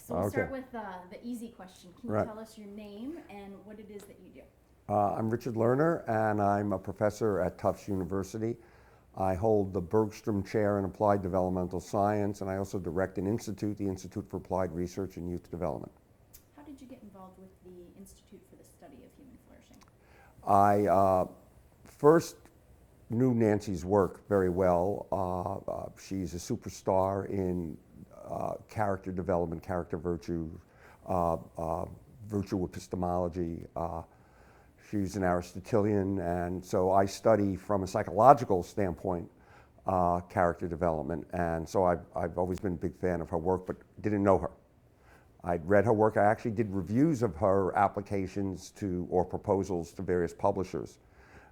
So we'll start with the easy question. Can you tell us your name and what it is that you do? I'm Richard Lerner, and I'm a professor at Tufts University. I hold the Bergstrom Chair in Applied Developmental Science, and I also direct an institute, the Institute for Applied Research and Youth Development. How did you get involved with the Institute for the Study of Human Flourishing? I first knew Nancy's work very well. She's a superstar in character development, character virtue, virtue epistemology. She's an Aristotelian, and so I study from a psychological standpoint character development, and so I've always been a big fan of her work, but didn't know her. I'd read her work. I actually did reviews of her applications to, or proposals to various publishers,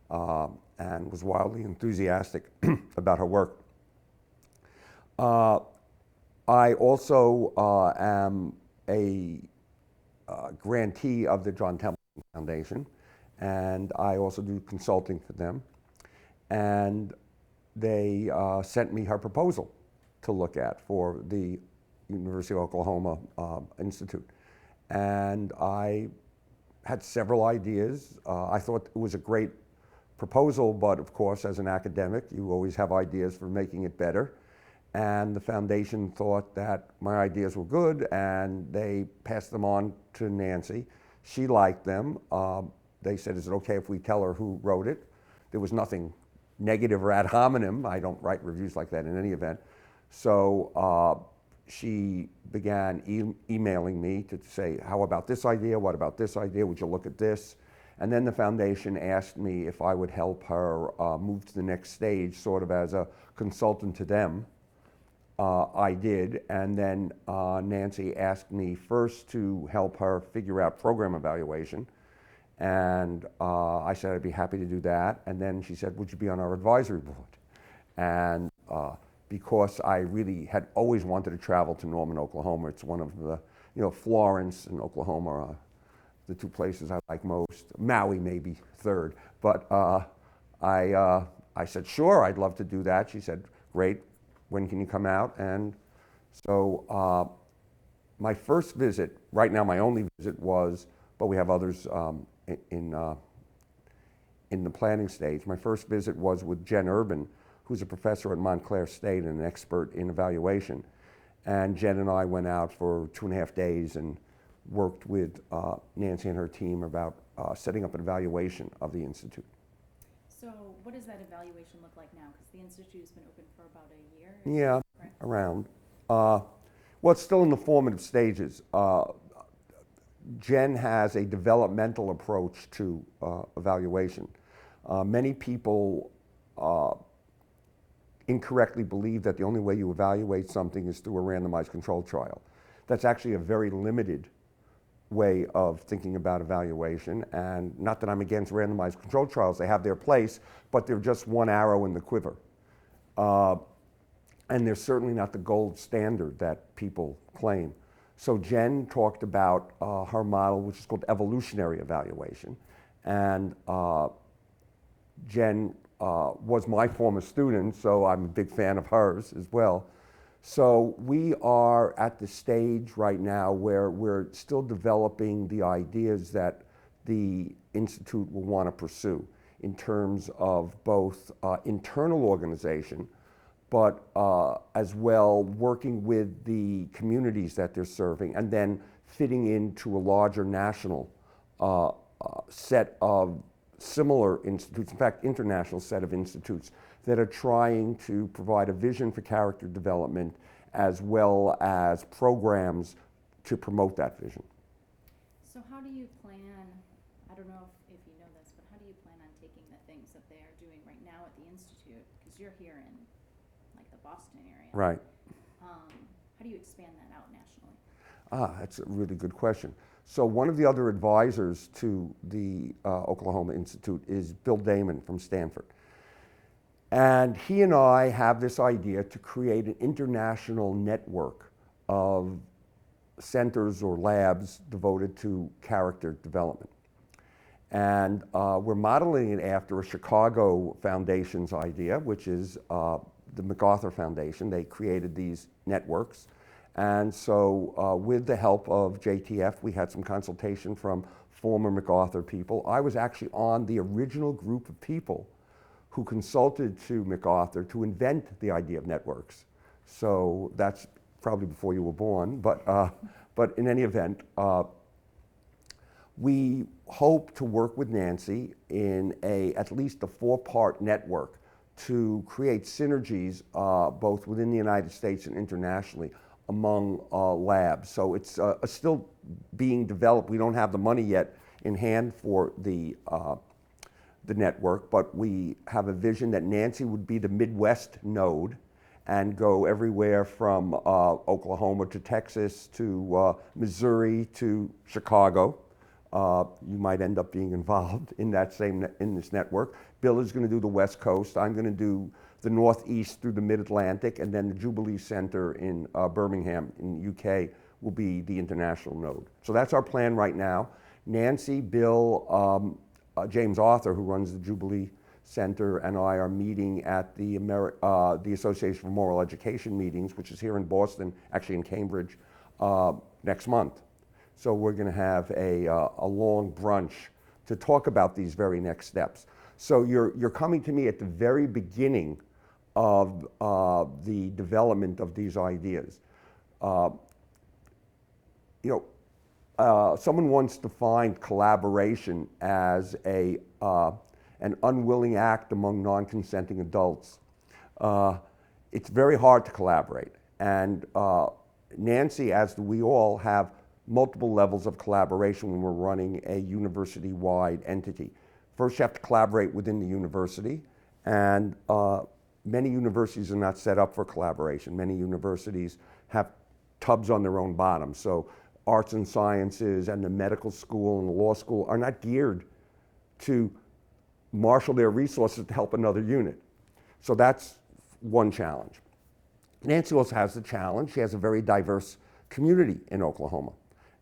and was wildly enthusiastic about her work. I also am a grantee of the John Templeton Foundation, and I also do consulting for them. And they sent me her proposal to look at for the University of Oklahoma Institute. And I had several ideas. I thought it was a great proposal, but of course, as an academic, you always have ideas for making it better. And the foundation thought that my ideas were good, and they passed them on to Nancy. She liked them. They said, is it okay if we tell her who wrote it? There was nothing negative or ad hominem. I don't write reviews like that in any event. So she began emailing me to say, how about this idea? What about this idea? Would you look at this? And then the foundation asked me if I would help her move to the next stage, sort of as a consultant to them. I did, and then Nancy asked me first to help her figure out program evaluation, and I said I'd be happy to do that. And then she said, would you be on our advisory board? And because I really had always wanted to travel to Norman, Oklahoma, it's one of the, Florence and Oklahoma are the two places I like most. Maui maybe third, but I said, sure, I'd love to do that. She said, great. When can you come out? And so my first visit, right now my only visit was, but we have others in the planning stage. My first visit was with Jen Urban, who's a professor at Montclair State and an expert in evaluation. And Jen and I went out for 2.5 days and worked with Nancy and her team about setting up an evaluation of the Institute. So what does that evaluation look like now? Because the Institute has been open for about a year. Yeah, around. Well, it's still in the formative stages. Jen has a developmental approach to evaluation. Many people incorrectly believe that the only way you evaluate something is through a randomized controlled trial. That's actually a very limited way of thinking about evaluation, and not that I'm against randomized controlled trials, they have their place, but they're just one arrow in the quiver. And they're certainly not the gold standard that people claim. So Jen talked about her model, which is called evolutionary evaluation, and Jen was my former student, so I'm a big fan of hers as well. So we are at the stage right now where we're still developing the ideas that the Institute will want to pursue in terms of both internal organization, but as well working with the communities that they're serving, and then fitting into a larger national set of similar institutes, in fact, international set of institutes that are trying to provide a vision for character development as well as programs to promote that vision. So how do you plan, I don't know if you know this, but how do you plan on taking the things that they are doing right now at the Institute, because you're here in like the Boston area. Right. How do you expand that out nationally? That's a really good question. So one of the other advisors to the Oklahoma Institute is Bill Damon from Stanford. And he and I have this idea to create an international network of centers or labs devoted to character development. And we're modeling it after a Chicago Foundation's idea, which is the MacArthur Foundation. They created these networks. And so with the help of JTF, we had some consultation from former MacArthur people. I was actually on the original group of people who consulted to MacArthur to invent the idea of networks. So that's probably before you were born, but in any event, we hope to work with Nancy in at least a 4-part network to create synergies both within the United States and internationally among labs. So it's still being developed. We don't have the money yet in hand for the network, but we have a vision that Nancy would be the Midwest node and go everywhere from Oklahoma to Texas to Missouri to Chicago. You might end up being involved in in this network. Bill is going to do the West Coast. I'm going to do the Northeast through the Mid-Atlantic, and then the Jubilee Center in Birmingham in the UK will be the international node. So that's our plan right now. Nancy, Bill, James Arthur, who runs the Jubilee Center, and I are meeting at the Association for Moral Education meetings, which is here in Boston, actually in Cambridge, next month. So we're going to have a long brunch to talk about these very next steps. So you're coming to me at the very beginning of the development of these ideas. Someone once defined collaboration as an unwilling act among non-consenting adults. It's very hard to collaborate, and Nancy, as do we all, have multiple levels of collaboration when we're running a university-wide entity. First, you have to collaborate within the university, and many universities are not set up for collaboration. Many universities have tubs on their own bottom. So arts and sciences and the medical school and the law school are not geared to marshal their resources to help another unit. So that's one challenge. Nancy also has the challenge. She has a very diverse community in Oklahoma.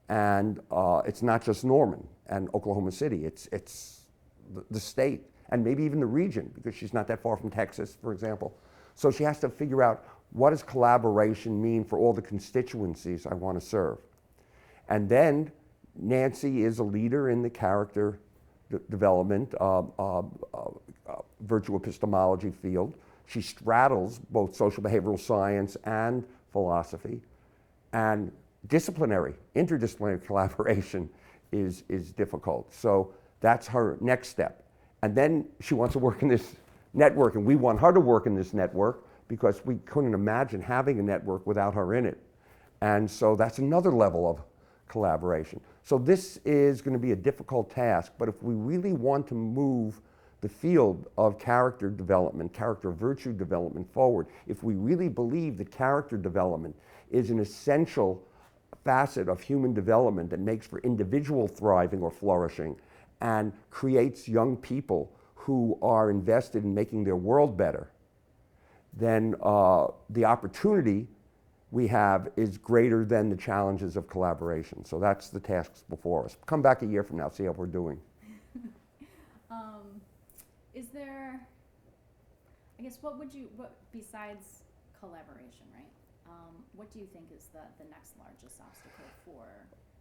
And it's not just Norman and Oklahoma City, it's the state and maybe even the region, because she's not that far from Texas, for example. So she has to figure out, what does collaboration mean for all the constituencies I want to serve? And then Nancy is a leader in the character development, virtue epistemology field. She straddles both social behavioral science and philosophy. And interdisciplinary collaboration is difficult. So that's her next step. And then she wants to work in this network, and we want her to work in this network because we couldn't imagine having a network without her in it. And so that's another level of collaboration. So this is going to be a difficult task, but if we really want to move the field of character development, character virtue development forward, if we really believe that character development is an essential facet of human development that makes for individual thriving or flourishing and creates young people who are invested in making their world better, then the opportunity we have is greater than the challenges of collaboration. So that's the tasks before us. Come back a year from now, see how we're doing. Is there, I guess, what besides collaboration, right? What do you think is the next largest obstacle for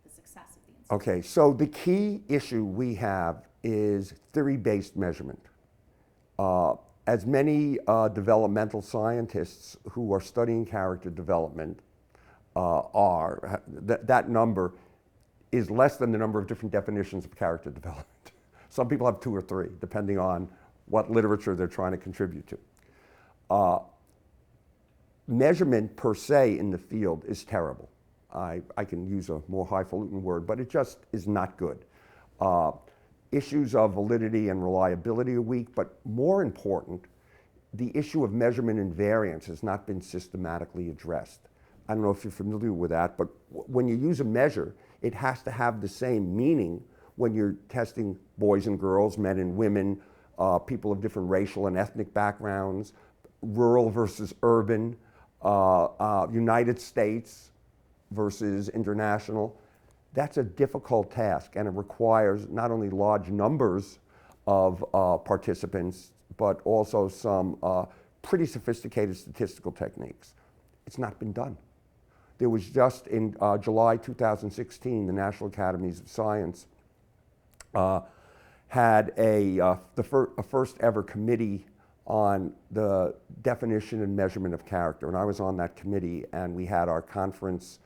the success of the institute? Okay, so the key issue we have is theory-based measurement. As many developmental scientists who are studying character development that number is less than the number of different definitions of character development. Some people have 2 or 3, depending on what literature they're trying to contribute to. Measurement per se in the field is terrible. I can use a more highfalutin word, but it just is not good. Issues of validity and reliability are weak, but more important, the issue of measurement and variance has not been systematically addressed. I don't know if you're familiar with that, but when you use a measure, it has to have the same meaning when you're testing boys and girls, men and women, people of different racial and ethnic backgrounds, rural versus urban, United States versus international. That's a difficult task, and it requires not only large numbers of participants, but also some pretty sophisticated statistical techniques. It's not been done. There was just in July 2016, the National Academies of Science had a first ever committee on the definition and measurement of character. And I was on that committee, and we had our conference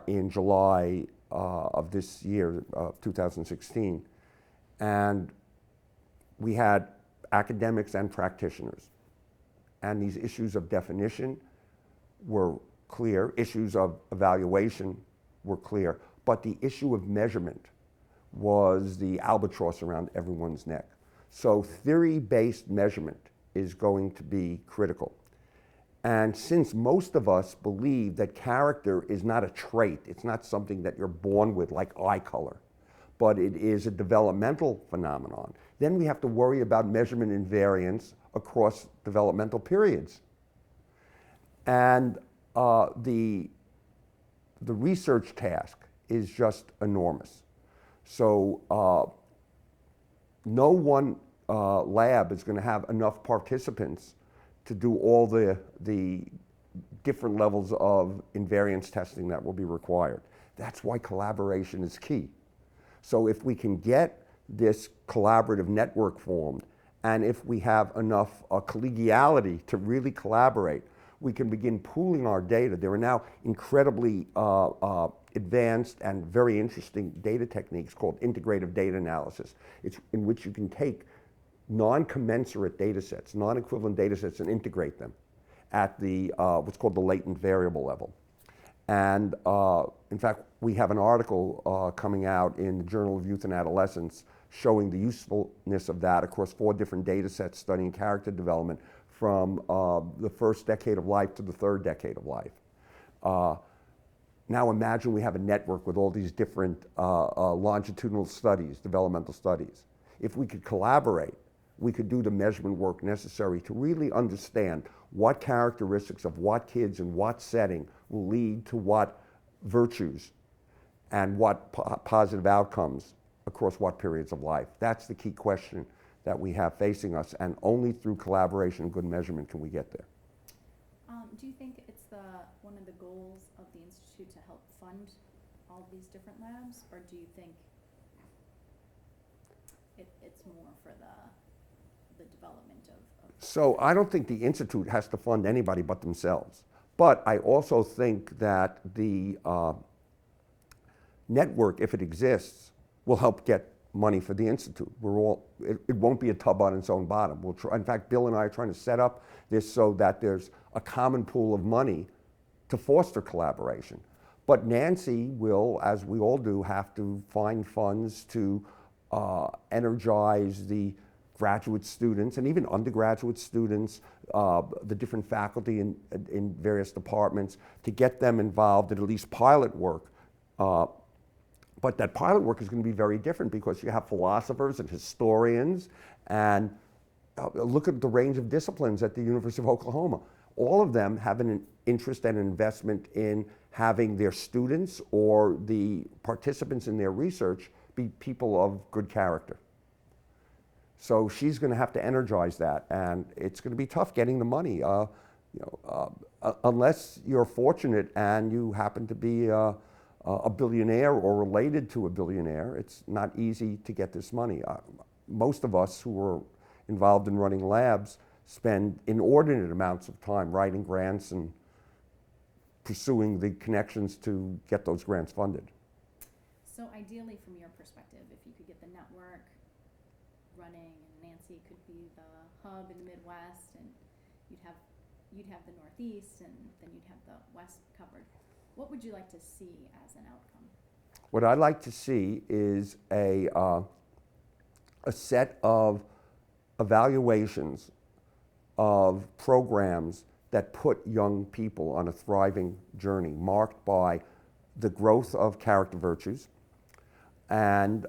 in July of this year, 2016. And we had academics and practitioners. And these issues of definition were clear, issues of evaluation were clear, but the issue of measurement was the albatross around everyone's neck. So theory-based measurement is going to be critical. And since most of us believe that character is not a trait, it's not something that you're born with like eye color, but it is a developmental phenomenon, then we have to worry about measurement and variance across developmental periods. And the research task is just enormous. So no one lab is going to have enough participants to do all the different levels of invariance testing that will be required. That's why collaboration is key. So if we can get this collaborative network formed, and if we have enough collegiality to really collaborate, we can begin pooling our data. There are now incredibly advanced and very interesting data techniques called integrative data analysis. It's in which you can take non-commensurate data sets, non-equivalent data sets, and integrate them at the what's called the latent variable level. And in fact, we have an article coming out in the Journal of Youth and Adolescence showing the usefulness of that across 4 different data sets studying character development from the first decade of life to the 3rd decade of life. Now imagine we have a network with all these different longitudinal studies, developmental studies. If we could collaborate, we could do the measurement work necessary to really understand what characteristics of what kids in what setting will lead to what virtues and what positive outcomes across what periods of life. That's the key question that we have facing us, and only through collaboration and good measurement can we get there. Do you think it's one of the goals of the Institute to help fund all these different labs, or do you think it's more for the development of So I don't think the Institute has to fund anybody but themselves. But I also think that the network, if it exists, will help get money for the Institute. It won't be a tub on its own bottom. In fact, Bill and I are trying to set up this so that there's a common pool of money to foster collaboration. But Nancy will, as we all do, have to find funds to energize the graduate students and even undergraduate students, the different faculty in various departments, to get them involved in at least pilot work. But that pilot work is going to be very different because you have philosophers and historians, and look at the range of disciplines at the University of Oklahoma. All of them have an interest and an investment in having their students or the participants in their research be people of good character. So she's going to have to energize that, and it's going to be tough getting the money. Unless you're fortunate and you happen to be a billionaire or related to a billionaire, it's not easy to get this money. Most of us who are involved in running labs spend inordinate amounts of time writing grants and pursuing the connections to get those grants funded. So ideally, from your perspective, if you could get the network running, and Nancy could be the hub in the Midwest, and you'd have the Northeast, and then you'd have the West covered, what would you like to see as an outcome? What I'd like to see is a set of evaluations of programs that put young people on a thriving journey marked by the growth of character virtues and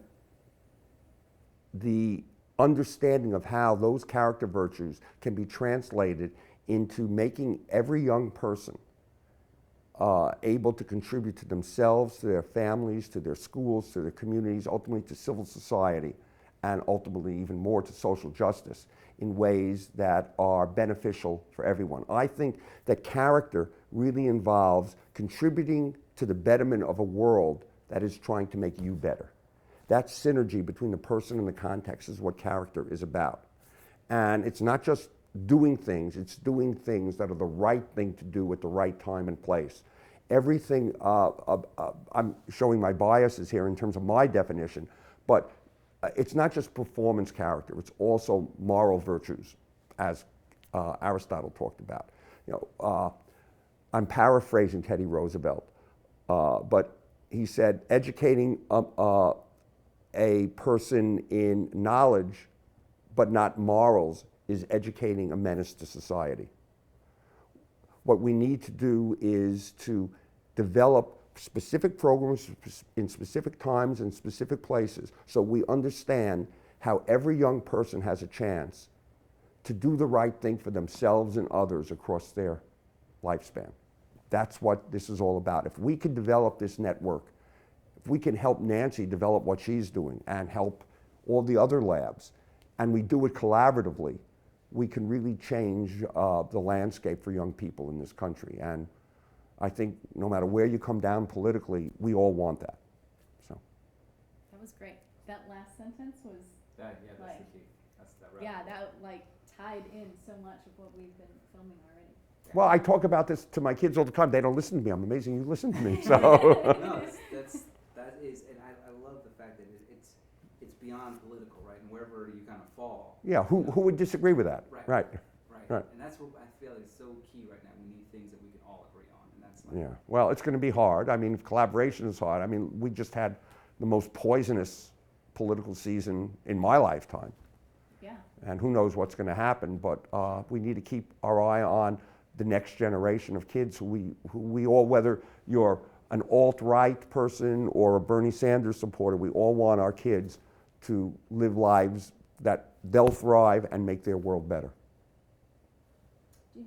the understanding of how those character virtues can be translated into making every young person able to contribute to themselves, to their families, to their schools, to their communities, ultimately to civil society, and ultimately even more to social justice in ways that are beneficial for everyone. I think that character really involves contributing to the betterment of a world that is trying to make you better. That synergy between the person and the context is what character is about. And it's not just doing things, it's doing things that are the right thing to do at the right time and place. Everything, I'm showing my biases here in terms of my definition, but it's not just performance character, it's also moral virtues, as Aristotle talked about. I'm paraphrasing Teddy Roosevelt, but he said, educating a person in knowledge but not morals is educating a menace to society. What we need to do is to develop specific programs in specific times and specific places so we understand how every young person has a chance to do the right thing for themselves and others across their lifespan. That's what this is all about. If we can develop this network, if we can help Nancy develop what she's doing and help all the other labs, and we do it collaboratively, we can really change the landscape for young people in this country. And I think no matter where you come down politically, we all want that. So. That was great. That last sentence was That's like, the key. That's that yeah, that like tied in so much of what we've been filming already. Well, I talk about this to my kids all the time. They don't listen to me. I'm amazing you listen to me. So. No, that is, and I love the fact that it's beyond political, right? And wherever you kind of fall. Yeah, who would disagree with that? Right. Right. And that's what I feel is so key right now. We need things that we can all agree on, and that's like. Yeah. Well, it's going to be hard. I mean, collaboration is hard. I mean, we just had the most poisonous political season in my lifetime. Yeah. And who knows what's going to happen, but we need to keep our eye on the next generation of kids who we all, whether you're an alt-right person or a Bernie Sanders supporter, we all want our kids to live lives that they'll thrive and make their world better.